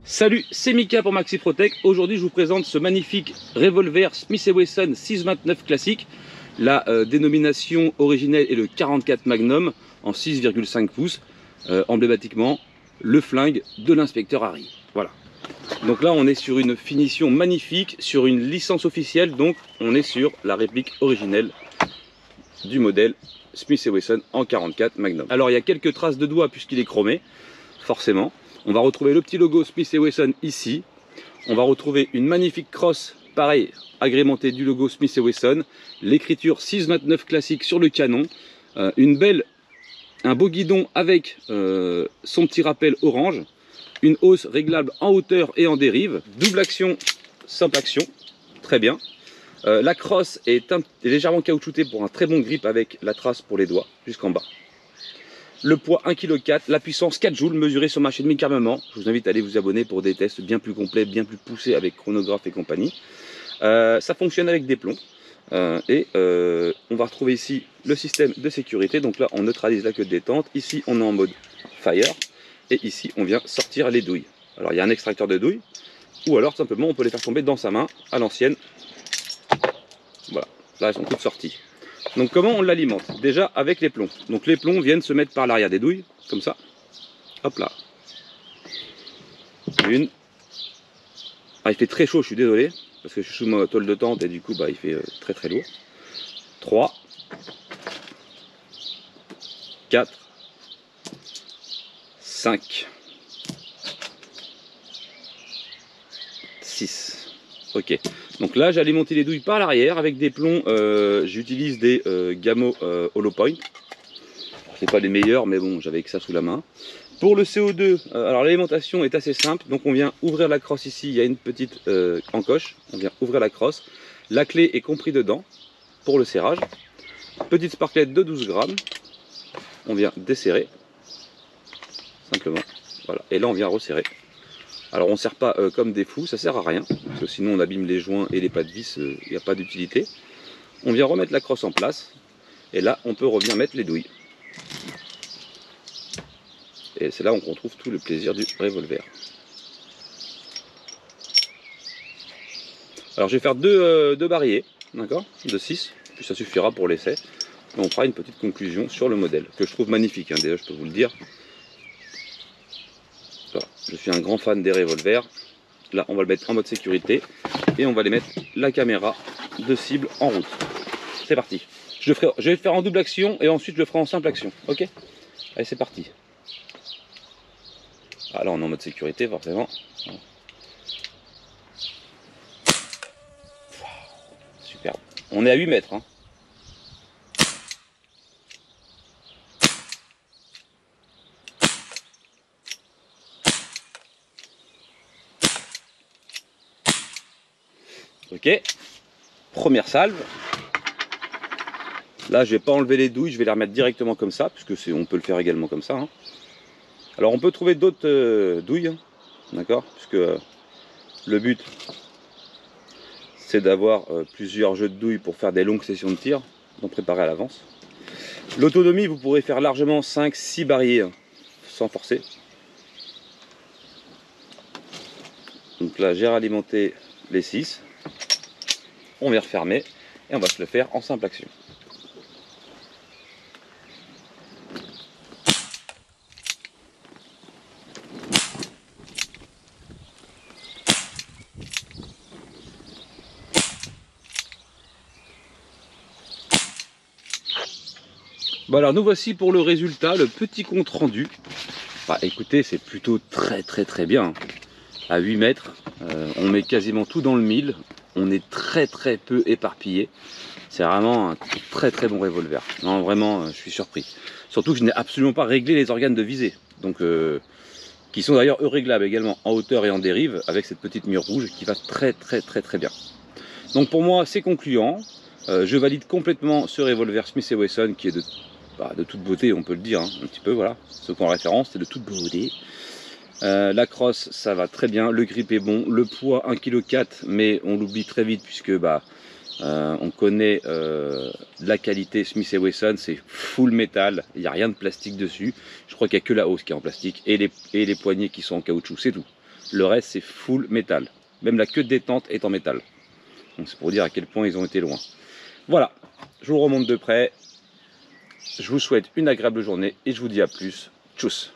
Salut, c'est Mika pour Maxi Protect. Aujourd'hui, je vous présente ce magnifique revolver Smith & Wesson 629 classique. La dénomination originelle est le 44 Magnum en 6,5 pouces. Emblématiquement, le flingue de l'inspecteur Harry. Voilà. Donc là, on est sur une finition magnifique, sur une licence officielle. Donc, on est sur la réplique originelle du modèle Smith & Wesson en 44 Magnum. Alors, il y a quelques traces de doigts puisqu'il est chromé, forcément. On va retrouver le petit logo Smith & Wesson ici. On va retrouver une magnifique crosse, pareil, agrémentée du logo Smith & Wesson. L'écriture 629 classique sur le canon. Un beau guidon avec son petit rappel orange. Une hausse réglable en hauteur et en dérive. Double action, simple action. Très bien. La crosse est légèrement caoutchoutée pour un très bon grip avec la trace pour les doigts jusqu'en bas. Le poids 1,4 kg, la puissance 4 joules mesurée sur ma chaîne Mika Maman. Je vous invite à aller vous abonner pour des tests bien plus complets, bien plus poussés avec chronographe et compagnie. Ça fonctionne avec des plombs. On va retrouver ici le système de sécurité. Donc là, on neutralise la queue de détente. Ici, on est en mode fire. Et ici, on vient sortir les douilles. Alors, il y a un extracteur de douilles. Ou alors, simplement, on peut les faire tomber dans sa main à l'ancienne. Voilà, là, elles sont toutes sorties. Donc comment on l'alimente? Déjà avec les plombs. Donc les plombs viennent se mettre par l'arrière des douilles, comme ça. Hop là. Une. Ah, il fait très chaud, je suis désolé, parce que je suis sous ma tôle de tente et du coup bah, il fait très très lourd. 3. 4. 5. 6. Ok, donc là j'ai alimenté les douilles par l'arrière avec des plombs, j'utilise des Gamo Hollow Point. C'est pas les meilleurs mais bon, j'avais que ça sous la main. Pour le CO2, alors l'alimentation est assez simple, donc on vient ouvrir la crosse ici, il y a une petite encoche, on vient ouvrir la crosse. La clé est comprise dedans pour le serrage. Petite sparklette de 12 grammes, on vient desserrer, simplement, voilà, et là on vient resserrer. Alors on ne serre pas comme des fous, ça sert à rien, parce que sinon on abîme les joints et les pas de vis, il n'y a pas d'utilité. On vient remettre la crosse en place, et là on peut revenir mettre les douilles. Et c'est là qu'on trouve tout le plaisir du revolver. Alors je vais faire deux barillet, d'accord, de 6, puis ça suffira pour l'essai. Et on fera une petite conclusion sur le modèle, que je trouve magnifique, hein, déjà je peux vous le dire. Voilà. Je suis un grand fan des revolvers. Là, on va le mettre en mode sécurité et on va les mettre la caméra de cible en route. C'est parti. Je vais le faire en double action et ensuite je le ferai en simple action. Ok? Allez, c'est parti. Ah, là, on est en mode sécurité, forcément. Superbe. On est à 8 mètres. Hein. Ok, première salve. Là, je vais pas enlever les douilles, je vais les remettre directement comme ça, puisque on peut le faire également comme ça. Hein. Alors, on peut trouver d'autres douilles, hein, d'accord, puisque le but, c'est d'avoir plusieurs jeux de douilles pour faire des longues sessions de tir, donc préparer à l'avance. L'autonomie, vous pourrez faire largement 5-6 barillet, hein, sans forcer. Donc là, j'ai ralimenté les 6. On vient refermer et on va se le faire en simple action. Bon alors nous voici pour le résultat, le petit compte rendu. Bah, écoutez, c'est plutôt très bien. À 8 mètres, on met quasiment tout dans le mille. On est très peu éparpillé. C'est vraiment un très bon revolver. Non, vraiment, je suis surpris. Surtout que je n'ai absolument pas réglé les organes de visée. Donc, qui sont d'ailleurs réglables également en hauteur et en dérive avec cette petite mire rouge qui va très bien. Donc pour moi, c'est concluant. Je valide complètement ce revolver Smith & Wesson qui est de toute beauté, on peut le dire, hein, un petit peu, voilà. Ce qu'on référence, c'est de toute beauté. La crosse, ça va très bien, le grip est bon, le poids 1,4 kg, mais on l'oublie très vite puisque bah, On connaît la qualité Smith & Wesson, c'est full métal, il n'y a rien de plastique dessus. Je crois qu'il n'y a que la hausse qui est en plastique et les poignées qui sont en caoutchouc, c'est tout. Le reste c'est full métal. Même la queue de détente est en métal. Donc c'est pour dire à quel point ils ont été loin. Voilà, je vous remonte de près. Je vous souhaite une agréable journée et je vous dis à plus. Tchuss.